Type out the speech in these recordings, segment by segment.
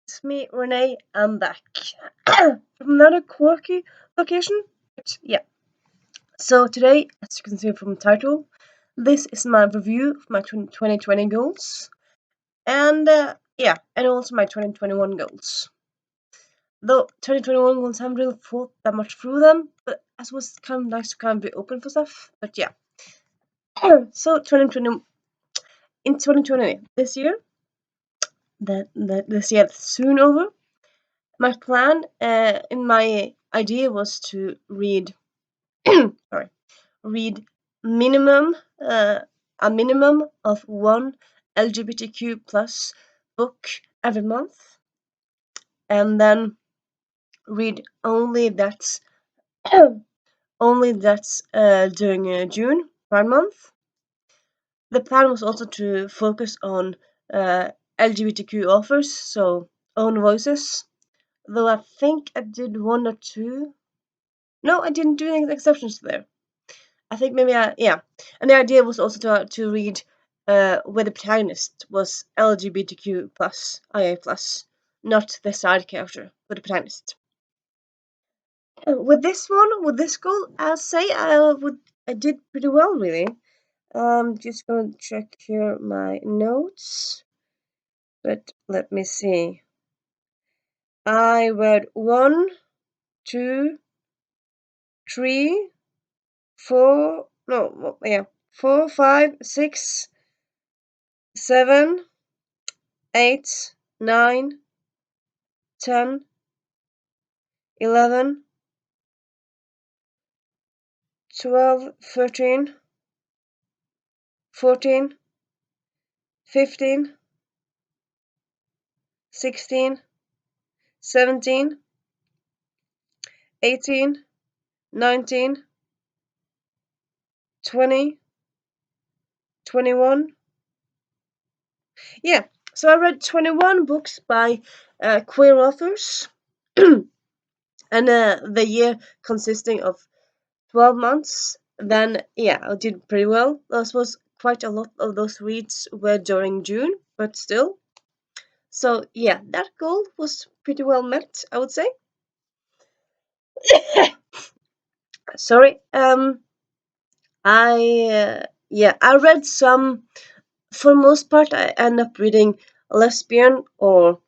It's me, Renee. I'm back from another quirky location. But yeah. So today, as you can see from the title, this is my review of my 2020 goals, and and also my 2021 goals. Though 2021 goals haven't really thought that much through them, but it was kind of nice to kind of be open for stuff. But yeah. So 2020 in 2020 this year, this year that's soon over. My plan in my idea was to read sorry, read minimum a minimum of one LGBTQ plus book every month, and then read only that's only that's during June, Pride Month. The plan was also to focus on LGBTQ authors, so own voices. Though I think I did one or two. No, I didn't do any exceptions there. I think maybe and the idea was also to read where the protagonist was LGBTQ plus IA plus, not the side character, but the protagonist. With this goal, I'll say I did pretty well really. Just gonna check here my notes, but let me see. I read 1, 2, 3, 4. No, yeah, 4, 5, 6. 7, 8, 9, 10, 11, 12, 13, 14, 15, 16, 17, 18, 19, 20, 21. Yeah, so I read 21 books by queer authors, and the year consisting of 12 months. Then, yeah, I did pretty well. This was quite a lot of those reads were during June, but still. So, yeah, that goal was pretty well met, I would say. Sorry. I read some. For the most part, I end up reading lesbian or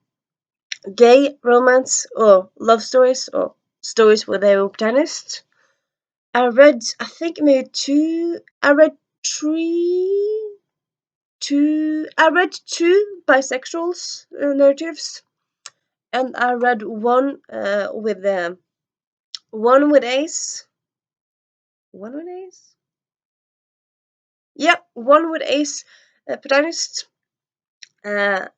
gay romance or love stories or stories where they were protagonists. I think maybe two. I read three. I read two bisexuals narratives, and I read one with Ace. One with Ace. Yep, one with Ace protagonist. I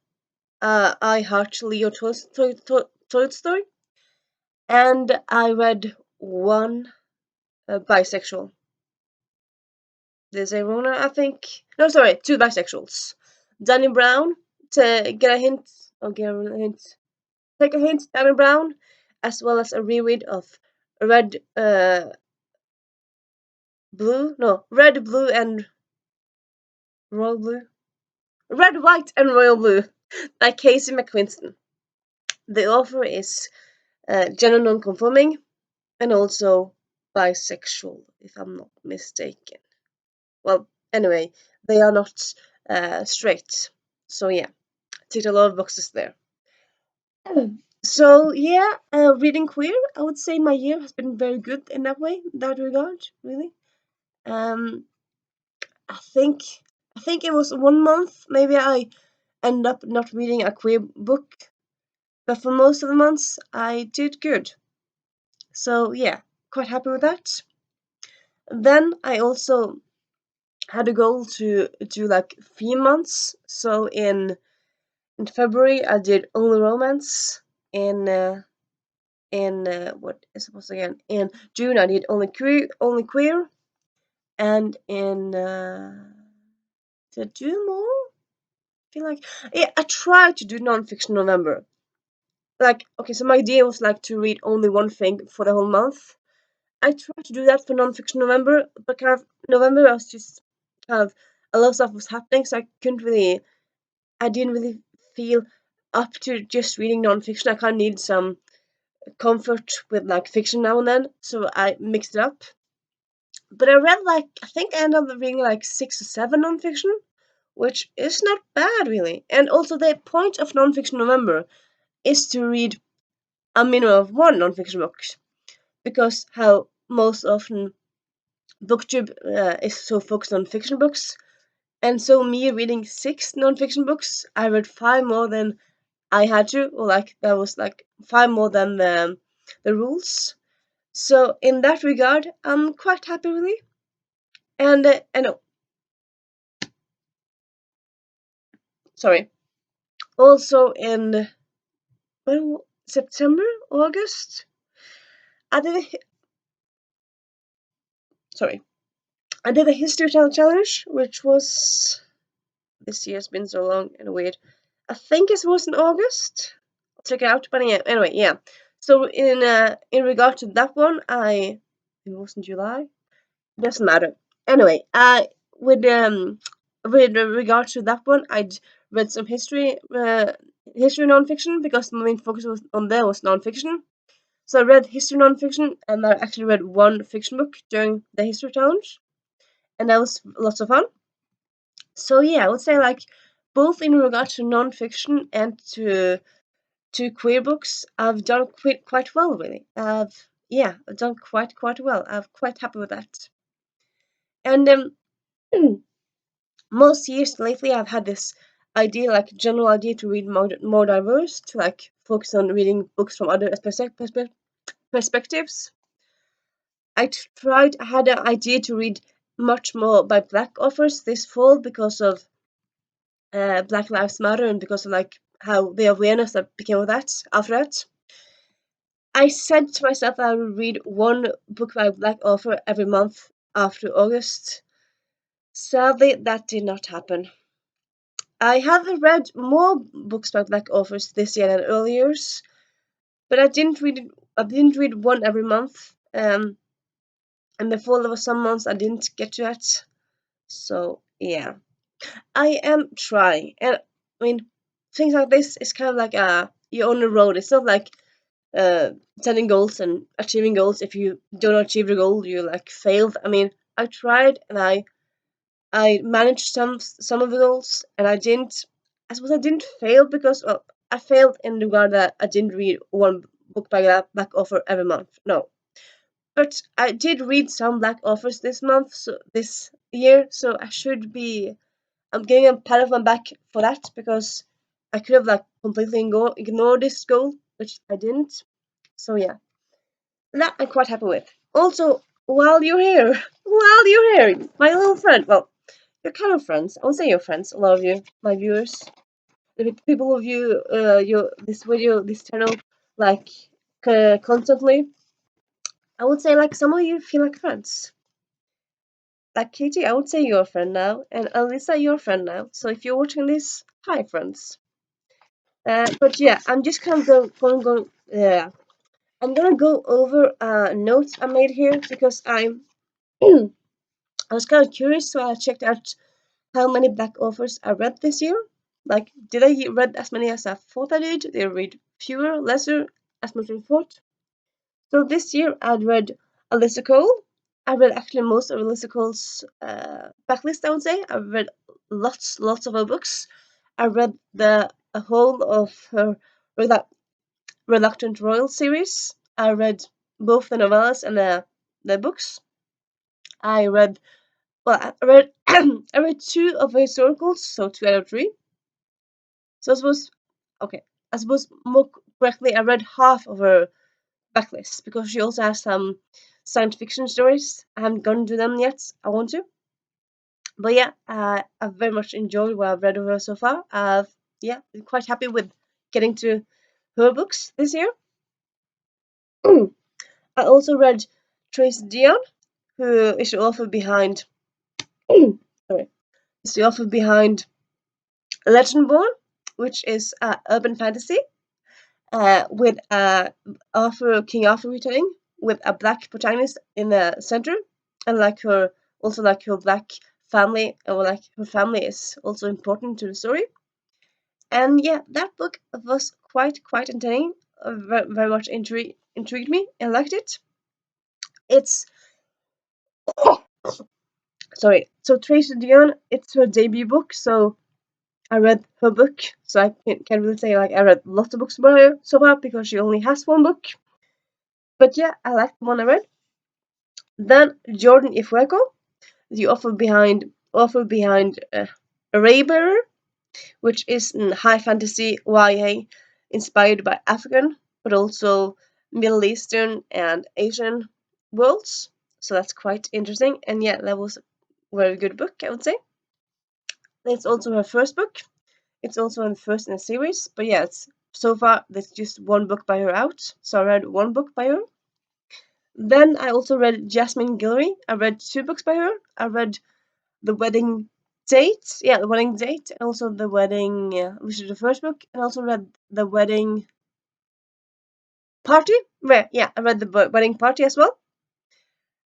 Heart Leo Tolstoy, and I read one bisexual. There's a Rona, I think. No, sorry, two bisexuals. Danny Brown, to get a hint, or get a hint. Take a hint, Danny Brown, as well as a reread of Red, Blue, no, Red, Blue, and Royal Blue. Red, White, and Royal Blue by Casey McQuiston. The author is gender non-conforming and also bisexual, if I'm not mistaken. Well, anyway, they are not straight. So yeah, ticked a lot of boxes there. So yeah, reading queer, I would say my year has been very good in that regard, really. Um, I think it was 1 month. Maybe I end up not reading a queer book, but for most of the months I did good. So yeah, quite happy with that. Then I also had a goal to do like 3 months. So in February I did only romance. In what is it supposed again? In June I did only queer, and in did I do more? I feel like I tried to do nonfiction November. Like, okay, so my idea was like to read only one thing for the whole month. I tried to do that for nonfiction November, but kind of November I was just kind of a lot of stuff was happening, so I didn't really feel up to just reading non-fiction. I kind of need some comfort with like fiction now and then, so I mixed it up. But I read like, I think I ended up reading like 6 or 7 non-fiction, which is not bad really. And also the point of non-fiction November is to read a minimum of 1 non-fiction book, because how most often BookTube is so focused on fiction books, and so me reading 6 non-fiction books, I read 5 more than I had to, or like that was like 5 more than the rules. So in that regard, I'm quite happy really. And sorry, also in when September, August, I did a, sorry, I did a History Channel challenge, which was, this year's been so long and weird. I think it was in August. I'll check it out. But yeah, anyway, yeah. So in regard to that one, it was in July. Doesn't matter. Anyway, with with regard to that one, I'd read some history nonfiction, because my main focus was on there was nonfiction. So I read history nonfiction, and I actually read 1 fiction book during the history challenge, and that was lots of fun. So yeah, I would say like both in regard to nonfiction and to queer books, I've done quite well really. I've done quite well. I'm quite happy with that. And most years lately, I've had this idea, like general idea, to read more diverse, to like focus on reading books from other perspectives. I had an idea to read much more by Black authors this fall, because of Black Lives Matter, and because of like how the awareness that became of that after that. I said to myself that I would read 1 book by a Black author every month after August. Sadly, that did not happen. I have read more books by Black authors this year than earlier years, but I didn't read 1 every month. And before there were some months I didn't get to that. So yeah, I am trying, and I mean, things like this is kind of like you're on the road. It's not like setting goals and achieving goals. If you don't achieve the goal, you like failed. I mean, I tried, and I managed some of the goals, and I suppose I didn't fail, because I failed in the regard that I didn't read 1 book by that Black author every month. No, but I did read some Black authors this year, so I should be. I'm getting a pat on my back for that, because I could have like completely ignored this goal, which I didn't. So yeah, that I'm quite happy with. Also, while you're here, my little friend. Well, you're kind of friends. I would say you're friends. A lot of you, my viewers, the people who view your this video, this channel, like constantly. I would say like some of you feel like friends. Like Katie, I would say you're a friend now, and Alyssa, you're a friend now. So if you're watching this, hi friends. But yeah, I'm just kind of I'm gonna go over notes I made here, because I was kind of curious, so I checked out how many Black authors I read this year. Like, did I read as many as I thought I did? Did I read fewer, lesser, as much as I thought? So this year I'd read Alyssa Cole. I read actually most of Alyssa Cole's backlist, I would say. I read lots of her books. I read the whole of her Reluctant Royal series. I read both the novellas and the books. I read I read I read 2 of her historicals, so 2 out of 3. So I suppose more correctly, I read half of her backlist, because she also has some science fiction stories. I haven't gone to them yet. I want to. But yeah, I've very much enjoyed what I've read of her so far. I've been quite happy with getting to her books this year. I also read Tracy Dion, who is the author behind sorry, is the author behind Legendborn, which is urban fantasy with King Arthur retelling, with a Black protagonist in the center, and like her Black family, or like her family is also important to the story. And yeah, that book was quite entertaining. Very much intrigued me. I liked it. It's sorry. So Tracy Dion, it's her debut book. So I read her book. So I can't really say like I read lots of books about her so far because she only has one book. But yeah, I liked the one I read. Then Jordan Ifueko, the author behind Raybearer, which is an high fantasy YA inspired by African, but also Middle Eastern and Asian worlds. So that's quite interesting. And yeah, that was a very good book, I would say. It's also her first book. It's also the first in a series. But yeah, so far there's just one book by her out. So I read one book by her. Then I also read Jasmine Guillory. I read two books by her. I read The Wedding Date. Yeah, The Wedding Date. And also The Wedding, which is the first book. And also read The Wedding Party. Yeah, I read The Wedding Party as well.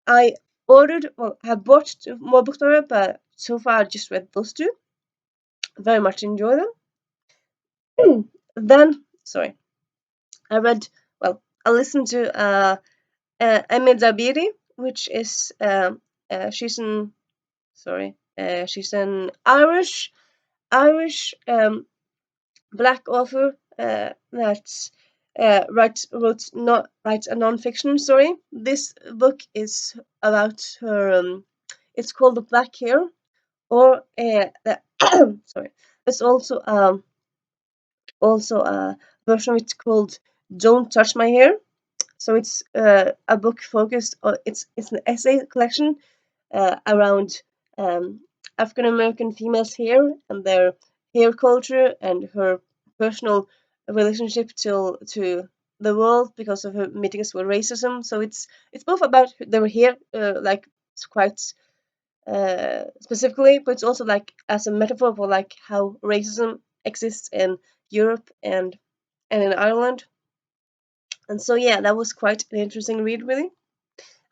I have bought two more books by her, but so far I just read those two. Very much enjoy them. Then, sorry, I read, I listened to Emi Dabiri, which is, she's an, she's an Irish black author that writes a non-fiction story. This book is about her. It's called The Black Hair, or sorry. There's also a version of it called Don't Touch My Hair. So it's a book focused on it's an essay collection around African American females' hair and their hair culture and her personal relationship to the world because of her meetings with racism. So it's both about their hair, like it's quite specifically, but it's also like as a metaphor for like how racism exists in Europe and in Ireland. And so yeah, that was quite an interesting read, really.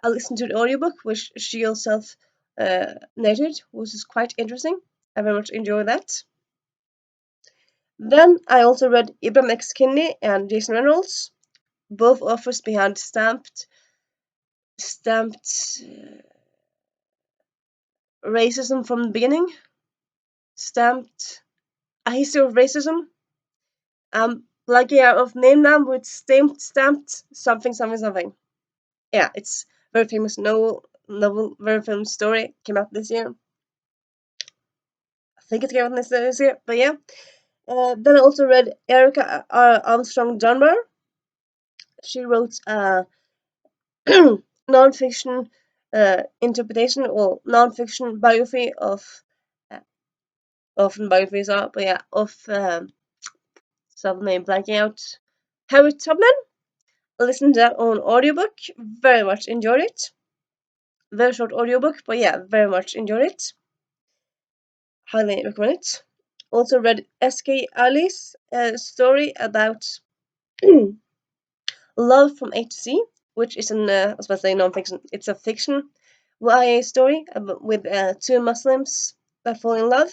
I listened to the audiobook, which she herself narrated, which is quite interesting. I very much enjoyed that. Then I also read Ibram X. Kendi and Jason Reynolds, both authors behind Stamped Racism from the Beginning, Stamped A History of Racism. Like yeah, of name now with stamped something something something. Yeah, it's very famous novel, very famous story. Came out this year. I think it came out this year, but yeah. Then I also read Erica Armstrong Dunbar. She wrote a non-fiction interpretation or non-fiction biography of often biographies are, but yeah, of some name blanking out. Harriet Tubman. I listened to that on audiobook. Very much enjoyed it. Very short audiobook, but yeah, very much enjoyed it. Highly recommend it. Also read S.K. Ali's story about Love from A to Z, which is I was about to say non-fiction. It's a fiction YA story with two Muslims that fall in love,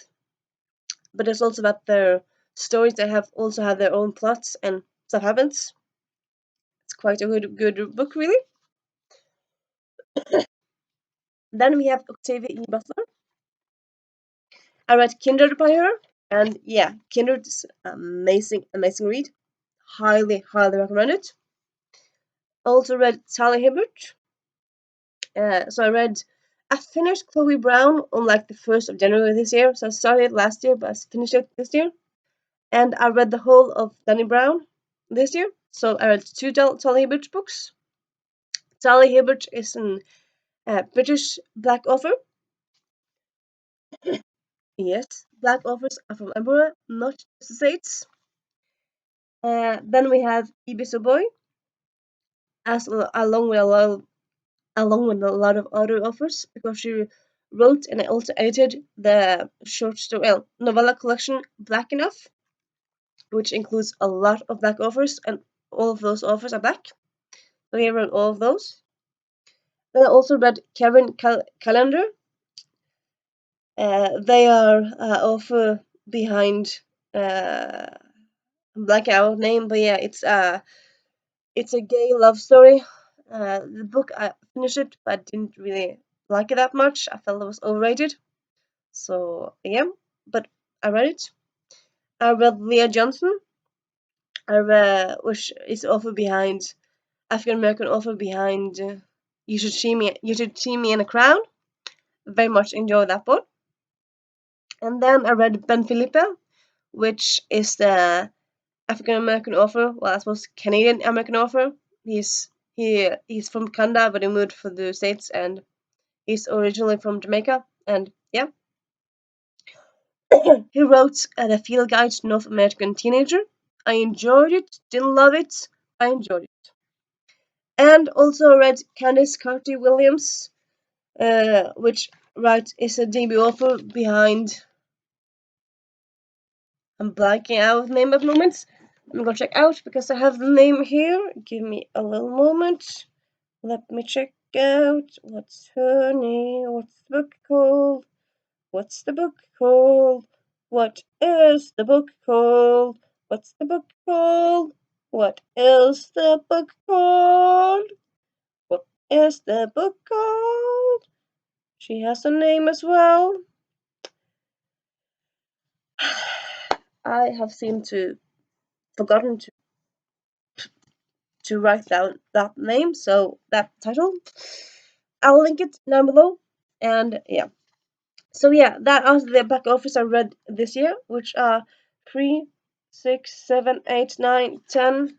but it's also about their stories that have their own plots and stuff happens. It's quite a good book, really. Then we have Octavia E. Butler. I read Kindred by her, and yeah, Kindred is amazing read. Highly recommend it. I also read Talia Hibbert. I finished Chloe Brown on like the 1st of January this year. So I started last year, but I finished it this year. And I read the whole of Danny Brown this year. So I read two Talia Hibbert books. Talia Hibbert is an British black author. Yes, black authors are from everywhere, not just the States. Then we have Ibisu Boy, along with a lot of other authors, because she wrote and also edited the short story novella collection Black Enough, which includes a lot of black authors, and all of those authors are black. So I read all of those. Then I also read Kevin Callender. They are author behind I'm blanking out name, but yeah, it's a gay love story. The book I finished it, but didn't really like it that much. I felt it was overrated. So yeah, but I read it. I read Leah Johnson. I read, which is author behind African American author behind You Should See Me in a Crown. Very much enjoyed that book. And then I read Ben Philippe, which is the African American author. Well, I suppose Canadian American author. He's from Canada, but he moved for the States, and he's originally from Jamaica. And yeah, he wrote The Field Guide to North American Teenager. I enjoyed it. Didn't love it. I enjoyed it. And also read Candice Carty-Williams, which is a debut author behind. I'm blanking out the name at the moment. I'm gonna check out because I have the name here. Give me a little moment. Let me check out. What's her name? What's the book called? What's the book called? What is the book called? What's the book called? What is the book called? What is the book called? She has a name as well. I have seemed to forgotten to write down that name, so that title. I'll link it down below. And yeah. So yeah, that are the back office I read this year, which are 3, 6, 7, 8, 9, 10,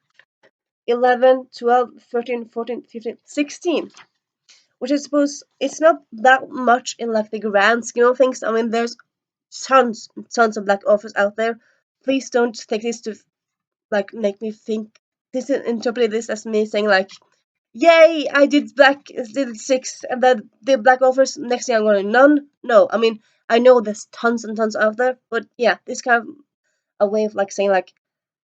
11, 12, 13, 14, 15, 16. Which I suppose it's not that much in like the grand scheme of things. I mean, there's tons of black authors out there. Please don't take this to like make me think interpret this as me saying like, yay, I did six, and then the black offers. Next thing I'm going none. No, I mean I know there's tons and tons out there, but yeah, this kind of a way of like saying like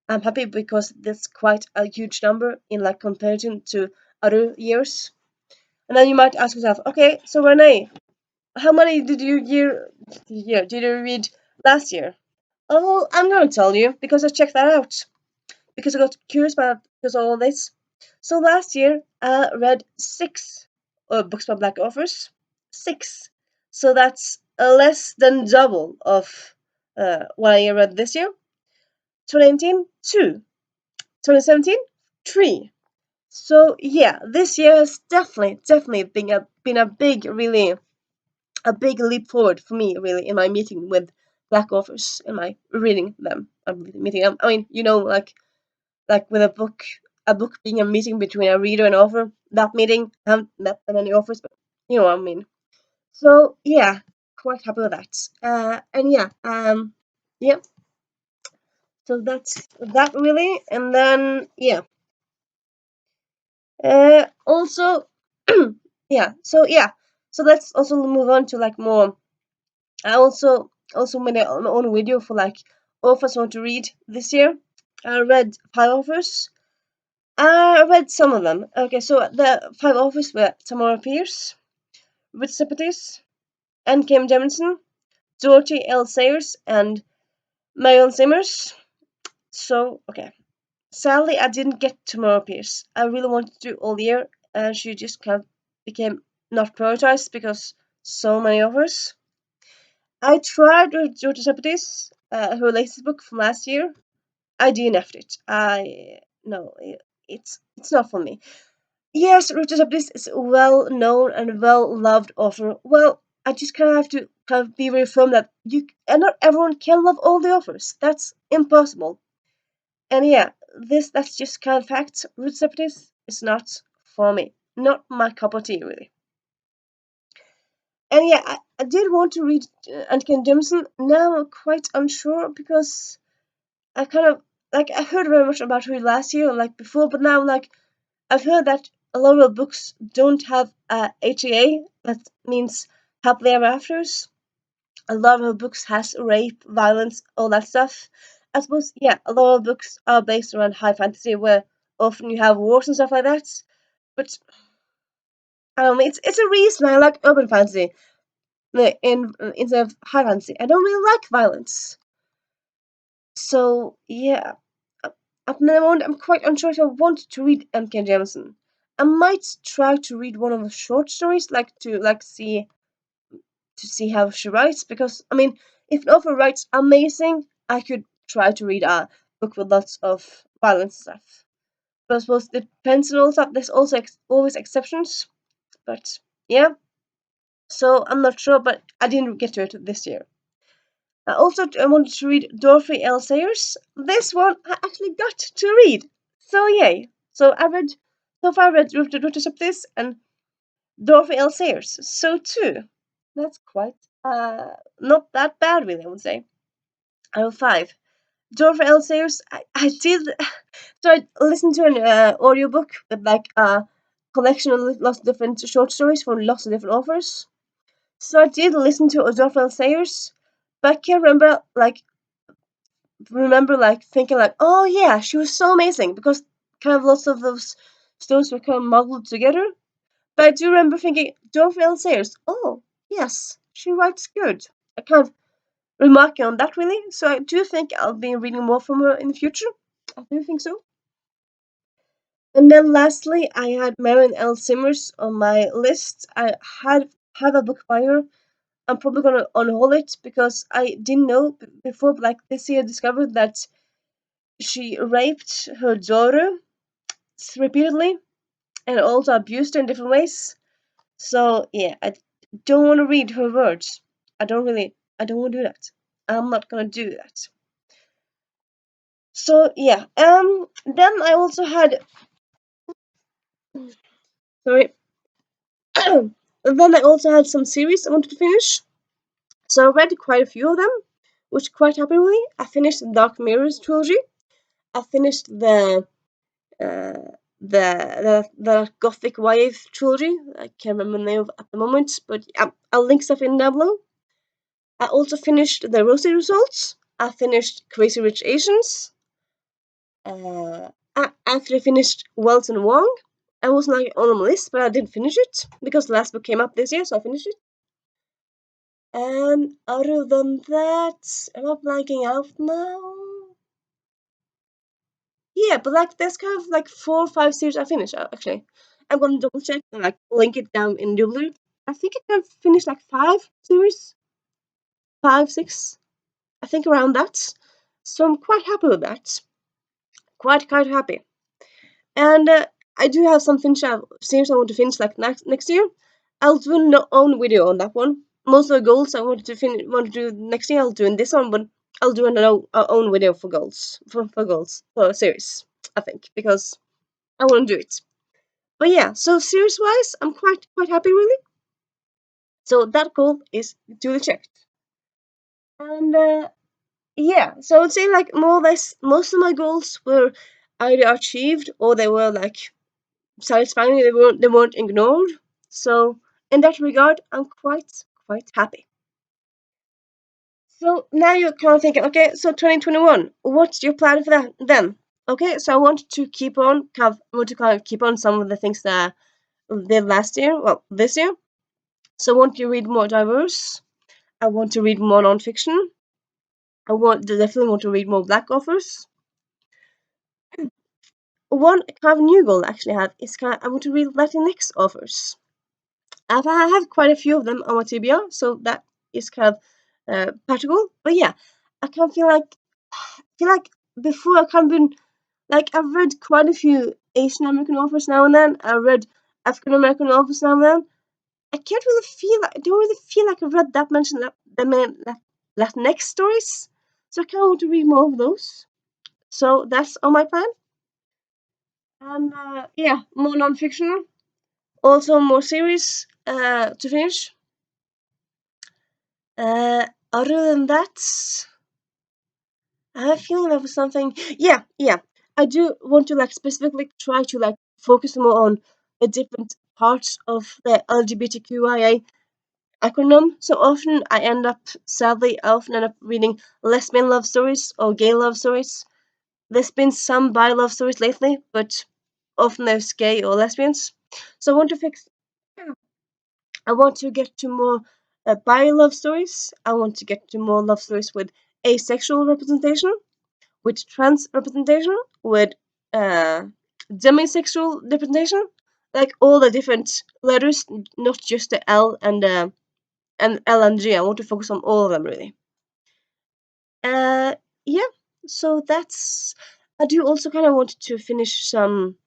I'm happy because that's quite a huge number in like comparison to other years. And then you might ask yourself, okay, so Renee, how many did you read last year? Oh, I'm gonna tell you because I checked that out because I got curious about because of all this. So last year I read six books by black authors. Six. So that's less than double of what I read this year. 2018, two. 2017, three. So yeah, this year has definitely been a big, really a big leap forward for me, really, in my meeting with black authors, in my reading them. I'm meeting them. I mean, like with a book being a meeting between a reader and author. That meeting, I haven't met any authors, but you know what I mean. So yeah, quite happy with that. And yeah, yeah. So that's that really, and then yeah. Also, yeah. So yeah. So let's also move on to like more. I also made an own video for like authors I want to read this year. I read 5 authors. I read some of them. Okay, so the 5 authors were Tamara Pierce, Ruth Sepetys, Anne Kim Jemisin, Dorothy L. Sayers, and Marion Simmers. So, okay. Sadly, I didn't get Tamara Pierce. I really wanted to all year, and she just kind of became not prioritized because so many offers. I tried with Dorothy Sepetys, her latest book from last year. I DNF'd it. No, it's not for me. Yes, Richard Abdis is a well-known and well-loved author. Well, I just kind of have to kind of be very firm that and not everyone can love all the authors. That's impossible. And yeah, that's just kind of fact. Richard Abdis is not for me. Not my cup of tea, really. And yeah, I did want to read Anne Jemisin. Now I'm quite unsure because I kind of like I heard very much about her last year, like before, but now like I've heard that a lot of books don't have HEA. That means happily ever afters. A lot of books has rape, violence, all that stuff. I suppose yeah, a lot of books are based around high fantasy where often you have wars and stuff like that. But it's a reason I like urban fantasy instead of high fantasy. I don't really like violence. So yeah, uh, at the moment I'm quite unsure if I want to read M.K. Jameson. I might try to read one of the short stories, like to see how she writes. Because I mean, if an author writes amazing, I could try to read a book with lots of violence stuff. But I suppose it depends on all that. There's also always exceptions. But yeah, so I'm not sure. But I didn't get to it this year. I wanted to read Dorothy L. Sayers. This one I actually got to read. So yay. So far I read Root of this and Dorothy L. Sayers. So too. That's quite not that bad really, I would say. Out of five. Dorothy L. Sayers, I did so I listened to an audiobook with like a collection of lots of different short stories from lots of different authors. So I did listen to Dorothy L. Sayers, but I can't remember thinking like, oh yeah, she was so amazing because kind of lots of those stories were kind of muddled together. But I do remember thinking, Dorothy L. Sayers, oh yes, she writes good. I kind of remarking on that really. So I do think I'll be reading more from her in the future. I do think so. And then lastly, I had Marion L. Simmers on my list. I had have a book by her. I'm probably gonna unhaul it because I didn't know before, but like this year I discovered that she raped her daughter repeatedly and also abused her in different ways. So yeah, I don't want to read her words. I don't want to do that. I'm not gonna do that. So yeah, then I also had, sorry, then I also had some series I wanted to finish. So I read quite a few of them, which quite happy with. I finished the Dark Mirrors trilogy. I finished uh, the Gothic YA trilogy. I can't remember the name of it at the moment, but I'll link stuff in down below. I also finished the Rosie Results. I finished Crazy Rich Asians. I actually finished Wells and Wong. I wasn't like on the list, but I did finish it because the last book came up this year, so I finished it. And other than that, am I blanking out now? Yeah, but like there's kind of like 4 or 5 series I finished actually. I'm gonna double check and like link it down in Doodler. I think I kind of finished like 5 series, 5, 6. I think around that. So I'm quite happy with that. Quite happy. And I do have some series I want to finish like next year. I'll do an own video on that one. Most of the goals I want to do next year I'll do in this one, but I'll do an own video for goals for series. I think because I want to do it. But yeah, so series wise, I'm quite happy really. So that goal is duly checked. And yeah, so I would say like more or less most of my goals were either achieved or they were like satisfying. They weren't ignored. So in that regard, I'm quite happy. So now you're kind of thinking, okay, so 2021, what's your plan for that then? Okay, so I want to kind of keep on some of the things that I did last year, well, this year. So I want to read more diverse. I want to read more nonfiction. Definitely want to read more black authors. One kind of new goal I actually have is I want to read Latinx authors. I have quite a few of them on my TBR, so that is kind of practical. But yeah, I kind of feel like before I kind of been like I've read quite a few Asian American authors now and then. I read African American authors now and then. I don't really feel like I've read that many Latinx stories. So I kind of want to read more of those. So that's on my plan. And yeah, more nonfiction. Also more series to finish. Other than that, I have a feeling there was something. Yeah. I do want to like specifically try to like focus more on the different parts of the LGBTQIA acronym. So often I often end up reading lesbian love stories or gay love stories. There's been some bi love stories lately, but often there's gay or lesbians. So I want to get to more bi love stories. I want to get to more love stories with asexual representation. with trans representation, with demisexual representation, like all the different letters, not just the L and L and G. I want to focus on all of them really. Yeah. So that's. I do also kind of want to finish some.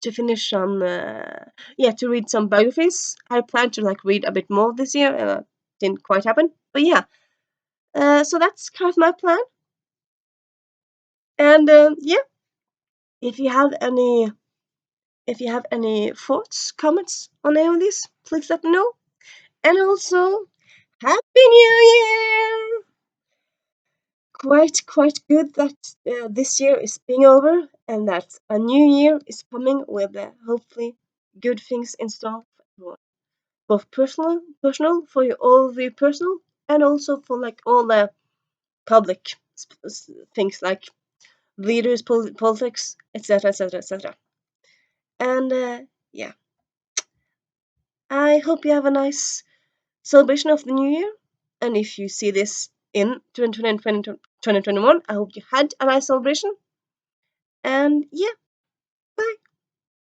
Yeah, to read some biographies. I plan to like read a bit more this year, and didn't quite happen. But yeah. So that's kind of my plan. And yeah, if you have any thoughts, comments on any of this, please let me know. And also, Happy New Year! Quite good that this year is being over and that a new year is coming with hopefully good things in store for everyone. Both personal for you, all of you personal, and also for like all the public things like leaders, politics, etc., etc., etc. And yeah, I hope you have a nice celebration of the new year. And if you see this in 2020 and 2021, I hope you had a nice celebration. And yeah, bye.